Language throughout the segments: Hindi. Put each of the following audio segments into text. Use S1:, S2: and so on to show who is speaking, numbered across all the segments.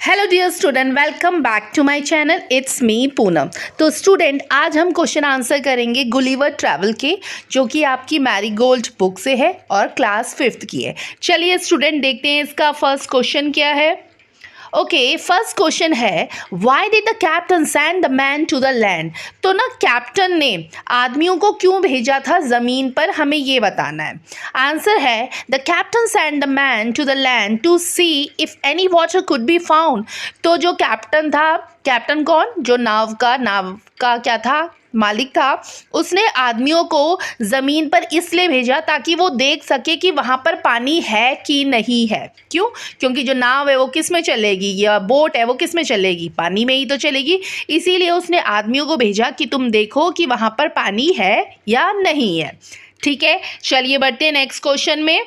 S1: Hello dear student, welcome back to my channel. It's me Poonam. तो स्टूडेंट, आज हम क्वेश्चन आंसर करेंगे गुलिवर ट्रैवल के, जो कि आपकी मैरीगोल्ड बुक से है और क्लास 5th की है। चलिए स्टूडेंट, देखते हैं इसका फर्स्ट क्वेश्चन क्या है। ओके, फर्स्ट क्वेश्चन है, why did the captain send the man to the land. तो ना कैप्टन ने आदमियों को क्यों भेजा था ज़मीन पर, हमें ये बताना है। आंसर है, the captain send the man to the land to see if any water could be found. तो जो कैप्टन था, कैप्टन कौन, जो नाव का क्या था, मालिक था, उसने आदमियों को ज़मीन पर इसलिए भेजा ताकि वो देख सके कि वहाँ पर पानी है कि नहीं है। क्यों? क्योंकि जो नाव है वो किस में चलेगी, या बोट है वो किस में चलेगी, पानी में ही तो चलेगी। इसीलिए उसने आदमियों को भेजा कि तुम देखो कि वहाँ पर पानी है या नहीं है। ठीक है, चलिए बढ़ते हैं नेक्स्ट क्वेश्चन में।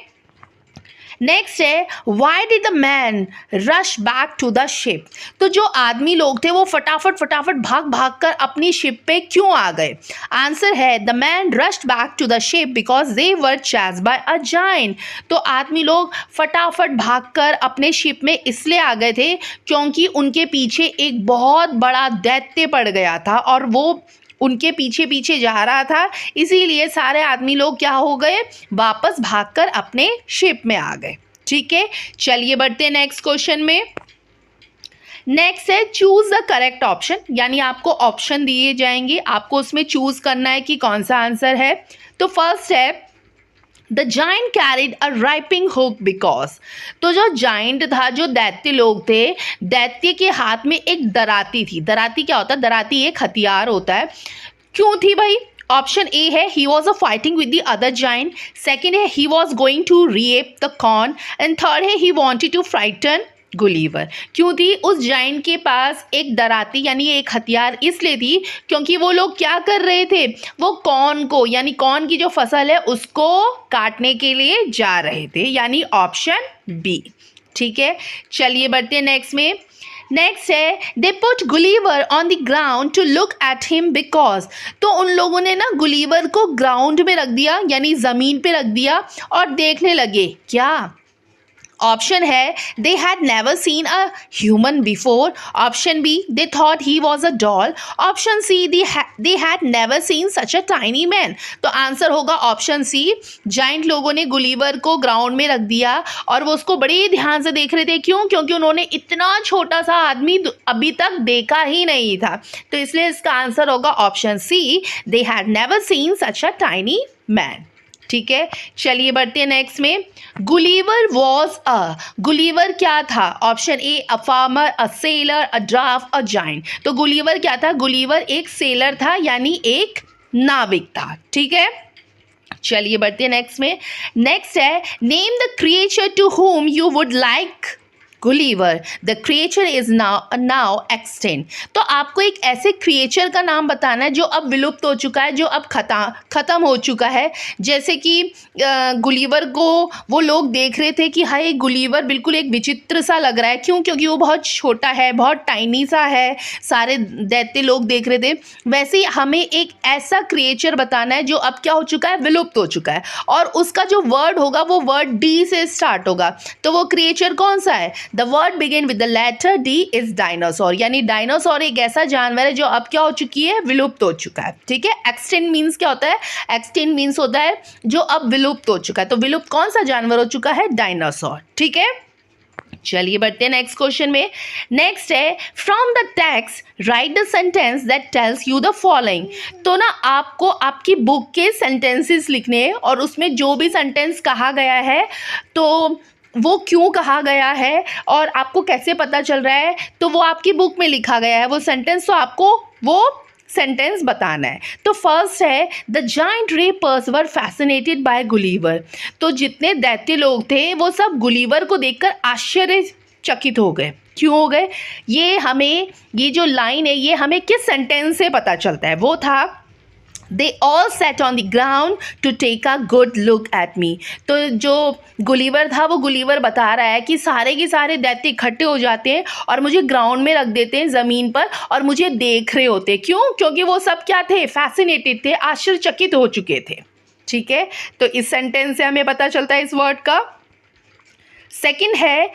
S1: नेक्स्ट है, why did the man rush back to the ship. तो जो आदमी लोग थे वो फटाफट भाग भाग कर अपनी शिप पे क्यों आ गए। आंसर है, the man rushed back to the ship because they were chased by a giant. तो आदमी लोग फटाफट भाग कर अपने शिप में इसलिए आ गए थे क्योंकि उनके पीछे एक बहुत बड़ा दैत्य पड़ गया था और वो उनके पीछे पीछे जा रहा था। इसीलिए सारे आदमी लोग क्या हो गए, वापस भागकर अपने शिप में आ गए। ठीक है, चलिए बढ़ते हैं नेक्स्ट क्वेश्चन में। नेक्स्ट है, चूज द करेक्ट ऑप्शन, यानी आपको ऑप्शन दिए जाएंगे, आपको उसमें चूज करना है कि कौन सा आंसर है। तो फर्स्ट है, the giant carried a ripening hook because. तो जो जाइंट था, जो दैत्य लोग थे, दैत्य के हाथ में एक दराती थी। दराती क्या होता है? दराती एक हथियार होता है। क्यों थी भाई? ऑप्शन ए है, he was a fighting with the other giant. Second है, he was going to reap the corn. And third है, he wanted to frighten Gulliver. क्यों थी उस जाइंट के पास एक दराती यानी एक हथियार? इसलिए थी क्योंकि वो लोग क्या कर रहे थे, वो कॉर्न को, यानी कॉर्न की जो फसल है उसको काटने के लिए जा रहे थे, यानी ऑप्शन बी। ठीक है, चलिए बढ़ते हैं नेक्स्ट में। नेक्स्ट है, they put Gulliver on the ground to look at him because. तो उन लोगों ने ना गुलिवर को ग्राउंड में रख दिया, यानी ज़मीन पे रख दिया और देखने लगे। क्या? ऑप्शन है, they had never seen a human before. Option B, they thought he was a doll. Option C, they had never seen such a tiny man. तो आंसर होगा ऑप्शन सी। जाइंट लोगों ने गुलिवर को ग्राउंड में रख दिया और वो उसको बड़े ध्यान से देख रहे थे। क्यों? क्योंकि उन्होंने इतना छोटा सा आदमी अभी तक देखा ही नहीं था। तो इसलिए इसका आंसर होगा option C, they had never seen such a tiny man. ठीक है, चलिए बढ़ते हैं नेक्स्ट में। गुलिवर वॉज अ, गुलिवर क्या था? Option A, a farmer, a seller, a draft, a giant. तो गुलिवर क्या था? गुलिवर एक सेलर था, यानी एक नाविक था। ठीक है, चलिए बढ़ते हैं नेक्स्ट में। नेक्स्ट है, name the creature to whom you would like Gulliver the creature is now extinct. तो आपको एक ऐसे क्रिएचर का नाम बताना है जो अब विलुप्त हो चुका है, जो अब खत्म हो चुका है। जैसे कि गुलिवर को वो लोग देख रहे थे कि हाय, गुलिवर बिल्कुल एक विचित्र सा लग रहा है। क्यों? क्योंकि वो बहुत छोटा है, बहुत टाइनी सा है, सारे दैत्य लोग देख रहे थे। वैसे ही हमें एक ऐसा क्रिएचर बताना है जो अब क्या हो चुका है, विलुप्त हो चुका है, और उसका जो वर्ड होगा वो वर्ड डी से स्टार्ट होगा। तो वो क्रिएचर कौन सा है? The word begin with the letter D is dinosaur, यानी डायनासोर एक ऐसा जानवर है जो अब क्या हो चुकी है, विलुप्त हो चुका है। ठीक है, एक्सटिंक्ट मीन्स क्या होता है? एक्सटिंक्ट मीन्स होता है जो अब विलुप्त हो चुका है। तो विलुप्त कौन सा जानवर हो चुका है? डायनासोर। ठीक है, चलिए बढ़ते हैं नेक्स्ट क्वेश्चन में। नेक्स्ट है, from the text right the sentence that tells you the following. तो ना आपको आपकी बुक के सेंटेंसेस लिखने हैं और उसमें जो भी सेंटेंस कहा गया है तो वो क्यों कहा गया है और आपको कैसे पता चल रहा है, तो वो आपकी बुक में लिखा गया है वो सेंटेंस, तो आपको वो सेंटेंस बताना है। तो फर्स्ट है, the giant wrappers were fascinated by Gulliver. तो जितने दैत्य लोग थे वो सब गुलिवर को देखकर आश्चर्यचकित हो गए। क्यों हो गए? ये जो लाइन है ये हमें किस सेंटेंस से पता चलता है? वो था, They all sat on the ground to take a good look at me। तो जो गुलिवर था वो गुलिवर बता रहा है कि सारे के सारे दैत्य इकट्ठे हो जाते हैं और मुझे ग्राउंड में रख देते हैं ज़मीन पर और मुझे देख रहे होते। क्यों? क्योंकि वो सब क्या थे? फैसिनेटेड थे, आश्चर्यचकित हो चुके थे। ठीक है, तो इस सेंटेंस से हमें पता चलता है इस वर्ड का। सेकंड है,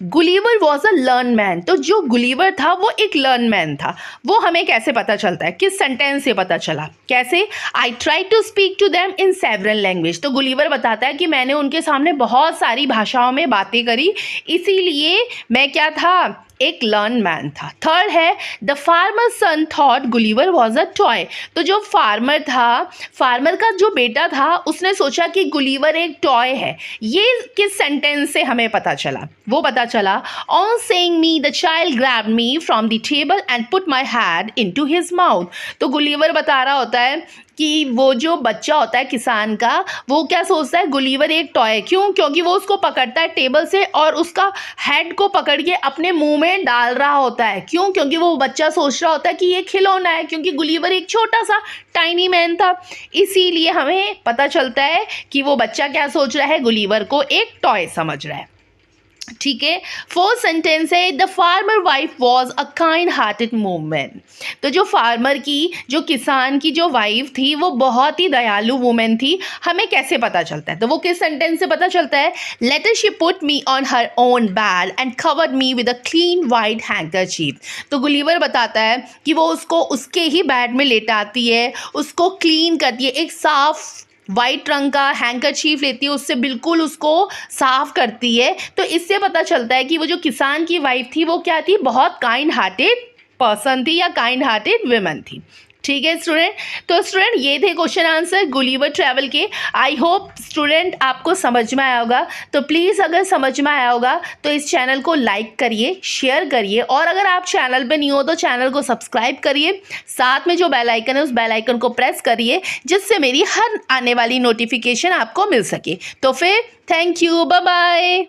S1: Gulliver was a learn man. तो जो गुलीवर था वो एक लर्न मैन था। वो हमें कैसे पता चलता है, किस सेंटेंस से पता चला, कैसे? I try to speak to them in several language. तो गुलीवर बताता है कि मैंने उनके सामने बहुत सारी भाषाओं में बातें करी, इसीलिए मैं क्या था, एक लर्न मैन था। थर्ड है the farmer son thought Gulliver was a toy. तो जो फार्मर था, फार्मर का जो बेटा था, उसने सोचा कि गुलीवर एक टॉय है। ये किस सेंटेंस से हमें पता चला? वो पता चला on saying me the child grabbed me from the table and put my head into his mouth. तो गुलीवर बता रहा होता है कि वो जो बच्चा होता है किसान का, वो क्या सोचता है, गुलीवर एक टॉय। क्यों? क्योंकि वो उसको पकड़ता है टेबल से और उसका हेड को पकड़ के अपने मुंह में डाल रहा होता है। क्यों? क्योंकि वो बच्चा सोच रहा होता है कि ये खिलौना है, क्योंकि गुलीवर एक छोटा सा टाइनी मैन था। इसीलिए हमें पता चलता है कि वो बच्चा क्या सोच रहा है, गुलीवर को एक टॉय समझ रहा है। ठीक है। फोर्थ सेंटेंस है the farmer wife was a kind hearted women. तो जो फार्मर की, जो किसान की जो वाइफ थी, वो बहुत ही दयालु वुमेन थी। हमें कैसे पता चलता है? तो वो किस सेंटेंस से पता चलता है? Later she put me on her own bed and covered me with a clean white handkerchief. तो गुलीवर बताता है कि वो उसको उसके ही बेड में लेटाती है, उसको क्लीन करती है, एक साफ वाइट रंग का हैंकरचीफ लेती है, उससे बिल्कुल उसको साफ करती है। तो इससे पता चलता है कि वो जो किसान की वाइफ थी वो क्या थी, बहुत काइंड हार्टेड पर्सन थी या काइंड हार्टेड वुमन थी। ठीक है स्टूडेंट। तो स्टूडेंट ये थे क्वेश्चन आंसर गुलीवर ट्रैवल के। आई होप स्टूडेंट आपको समझ में आया होगा। तो प्लीज़ अगर समझ में आया होगा तो इस चैनल को लाइक करिए, शेयर करिए, और अगर आप चैनल पे नहीं हो तो चैनल को सब्सक्राइब करिए। साथ में जो बेल आइकन है उस बेल आइकन को प्रेस करिए, जिससे मेरी हर आने वाली नोटिफिकेशन आपको मिल सके। तो फिर थैंक यू, बाय बाय।